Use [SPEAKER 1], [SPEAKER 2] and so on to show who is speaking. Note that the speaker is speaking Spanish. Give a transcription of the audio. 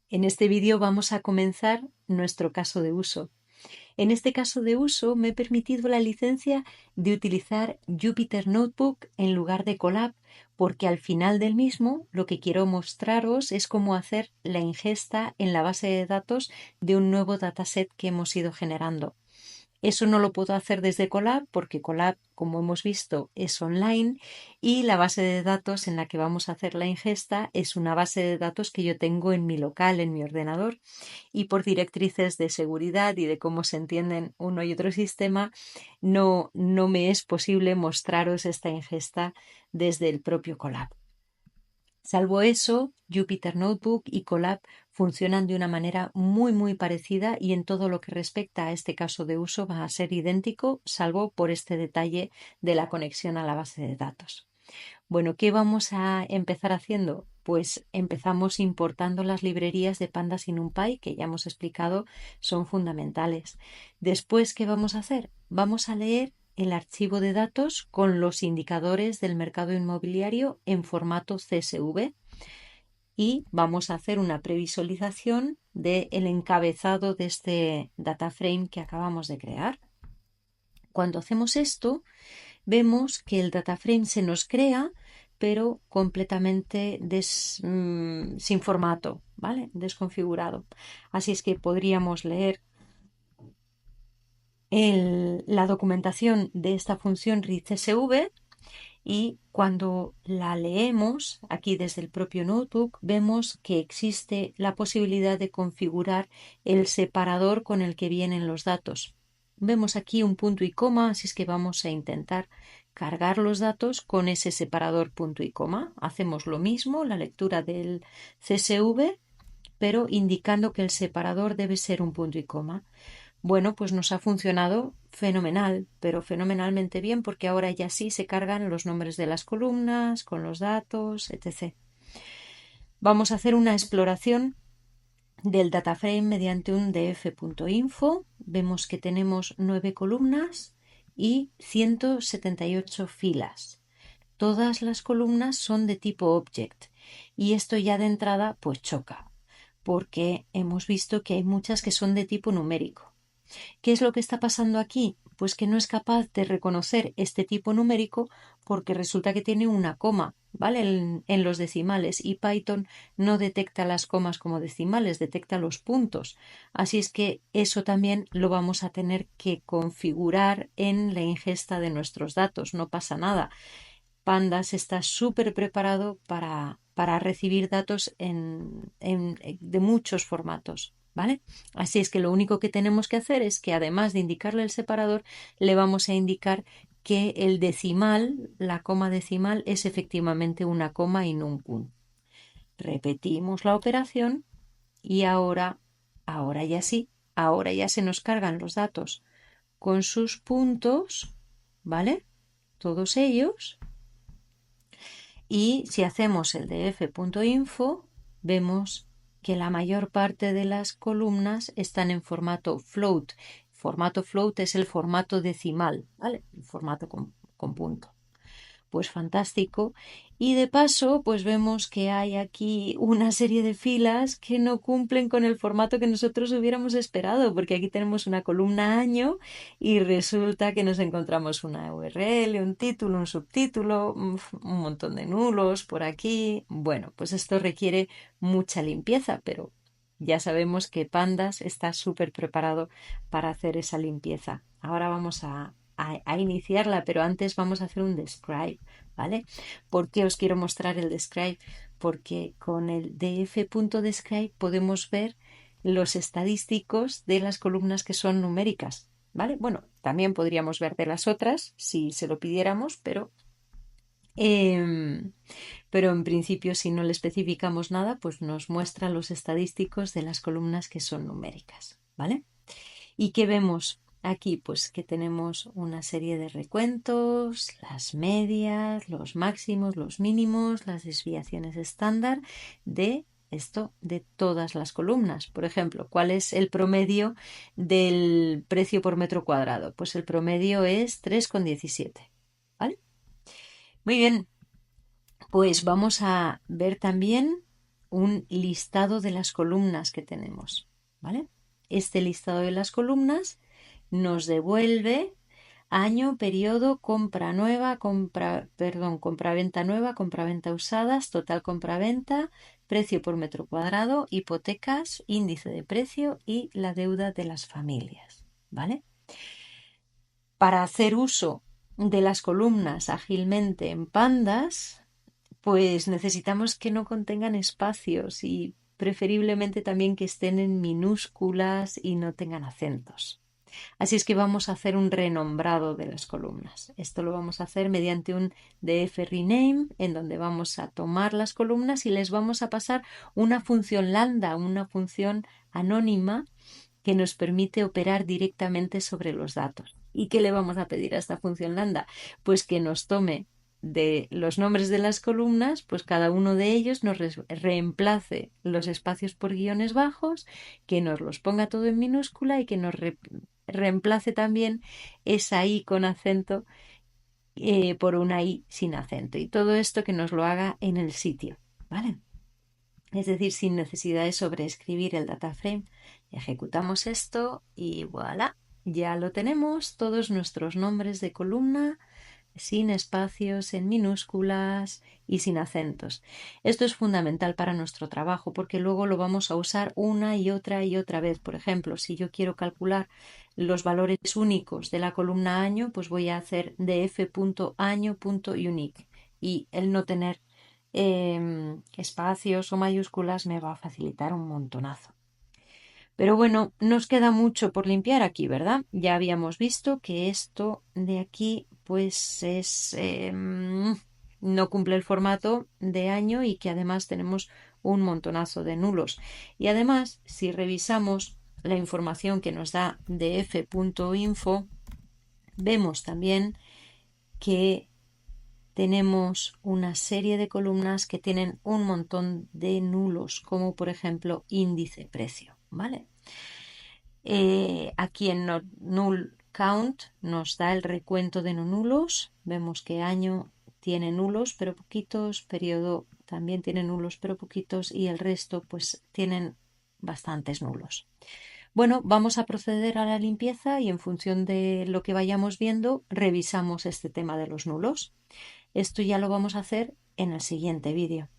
[SPEAKER 1] En este vídeo vamos a comenzar nuestro caso de uso. En este caso de uso me he permitido la licencia de utilizar Jupyter Notebook en lugar de Colab, porque al final del mismo lo que quiero mostraros es cómo hacer la ingesta en la base de datos de un nuevo dataset que hemos ido generando. Eso no lo puedo hacer desde Colab porque Colab, como hemos visto, es online y la base de datos en la que vamos a hacer la ingesta es una base de datos que yo tengo en mi local, en mi ordenador, y por directrices de seguridad y de cómo se entienden uno y otro sistema, no me es posible mostraros esta ingesta desde el propio Colab. Salvo eso, Jupyter Notebook y Colab funcionan de una manera muy parecida y en todo lo que respecta a este caso de uso va a ser idéntico, salvo por este detalle de la conexión a la base de datos. Bueno, ¿qué vamos a empezar haciendo? Pues empezamos importando las librerías de Pandas y NumPy, que ya hemos explicado, son fundamentales. Después, ¿qué vamos a hacer? Vamos a leer el archivo de datos con los indicadores del mercado inmobiliario en formato CSV y vamos a hacer una previsualización del encabezado de este data frame que acabamos de crear. Cuando hacemos esto, vemos que el data frame se nos crea, pero completamente sin formato, ¿vale? Desconfigurado. Así es que podríamos leer la documentación de esta función readCSV y cuando la leemos aquí desde el propio notebook vemos que existe la posibilidad de configurar el separador con el que vienen los datos. Vemos aquí un punto y coma, así es que vamos a intentar cargar los datos con ese separador punto y coma. Hacemos lo mismo, la lectura del CSV, pero indicando que el separador debe ser un punto y coma. Bueno, pues nos ha funcionado fenomenal, pero fenomenalmente bien porque ahora ya sí se cargan los nombres de las columnas, con los datos, etc. Vamos a hacer una exploración del dataframe mediante un df.info. Vemos que tenemos 9 columnas y 178 filas. Todas las columnas son de tipo object y esto ya de entrada pues choca porque hemos visto que hay muchas que son de tipo numérico. ¿Qué es lo que está pasando aquí? Pues que no es capaz de reconocer este tipo numérico porque resulta que tiene una coma, ¿vale? En los decimales y Python no detecta las comas como decimales, detecta los puntos. Así es que eso también lo vamos a tener que configurar en la ingesta de nuestros datos. No pasa nada. Pandas está súper preparado para recibir datos de muchos formatos, ¿vale? Así es que lo único que tenemos que hacer es que además de indicarle el separador, le vamos a indicar que el decimal, la coma decimal, es efectivamente una coma y no un punto. Repetimos la operación y ahora ya sí, ahora ya se nos cargan los datos con sus puntos, ¿vale? Todos ellos. Y si hacemos el df.info, vemos que la mayor parte de las columnas están en formato float. Formato float es el formato decimal, ¿vale? El formato con punto. Pues fantástico. Y de paso, pues vemos que hay aquí una serie de filas que no cumplen con el formato que nosotros hubiéramos esperado, porque aquí tenemos una columna año y resulta que nos encontramos una URL, un título, un subtítulo, un montón de nulos por aquí. Bueno, pues esto requiere mucha limpieza, pero ya sabemos que Pandas está súper preparado para hacer esa limpieza. Ahora vamos a iniciarla, pero antes vamos a hacer un describe, ¿vale? ¿Por qué os quiero mostrar el describe? Porque con el df.describe podemos ver los estadísticos de las columnas que son numéricas, ¿vale? Bueno, también podríamos ver de las otras si se lo pidiéramos, pero en principio si no le especificamos nada, pues nos muestra los estadísticos de las columnas que son numéricas, ¿vale? ¿Y qué vemos aquí? Pues que tenemos una serie de recuentos, las medias, los máximos, los mínimos, las desviaciones estándar de esto, de todas las columnas. Por ejemplo, ¿cuál es el promedio del precio por metro cuadrado? Pues el promedio es 3,17. ¿Vale? Muy bien, pues vamos a ver también un listado de las columnas que tenemos, ¿vale? Este listado de las columnas nos devuelve año, periodo, compra nueva, compraventa nueva, compraventa usadas, total compraventa, precio por metro cuadrado, hipotecas, índice de precio y la deuda de las familias, ¿vale? Para hacer uso de las columnas ágilmente en Pandas, pues necesitamos que no contengan espacios y preferiblemente también que estén en minúsculas y no tengan acentos. Así es que vamos a hacer un renombrado de las columnas. Esto lo vamos a hacer mediante un df rename, en donde vamos a tomar las columnas y les vamos a pasar una función lambda, una función anónima que nos permite operar directamente sobre los datos. ¿Y qué le vamos a pedir a esta función lambda? Pues que nos tome de los nombres de las columnas, pues cada uno de ellos nos reemplace los espacios por guiones bajos, que nos los ponga todo en minúscula y que nos reemplace también esa I con acento por una I sin acento. Y todo esto que nos lo haga en el sitio, ¿vale? Es decir, sin necesidad de sobreescribir el data frame. Ejecutamos esto y voilà, ya lo tenemos, todos nuestros nombres de columna sin espacios, en minúsculas y sin acentos. Esto es fundamental para nuestro trabajo porque luego lo vamos a usar una y otra vez. Por ejemplo, si yo quiero calcular los valores únicos de la columna año, pues voy a hacer df.año.unique y el no tener espacios o mayúsculas me va a facilitar un montonazo. Pero bueno, nos queda mucho por limpiar aquí, ¿verdad? Ya habíamos visto que esto de aquí pues no cumple el formato de año y que además tenemos un montonazo de nulos. Y además, si revisamos la información que nos da df.info, vemos también que tenemos una serie de columnas que tienen un montón de nulos, como por ejemplo índice precio, ¿vale? Aquí en null count nos da el recuento de no nulos. Vemos que año tiene nulos pero poquitos, periodo también tiene nulos pero poquitos y el resto pues tienen bastantes nulos. Bueno, vamos a proceder a la limpieza y en función de lo que vayamos viendo revisamos este tema de los nulos. Esto ya lo vamos a hacer en el siguiente vídeo.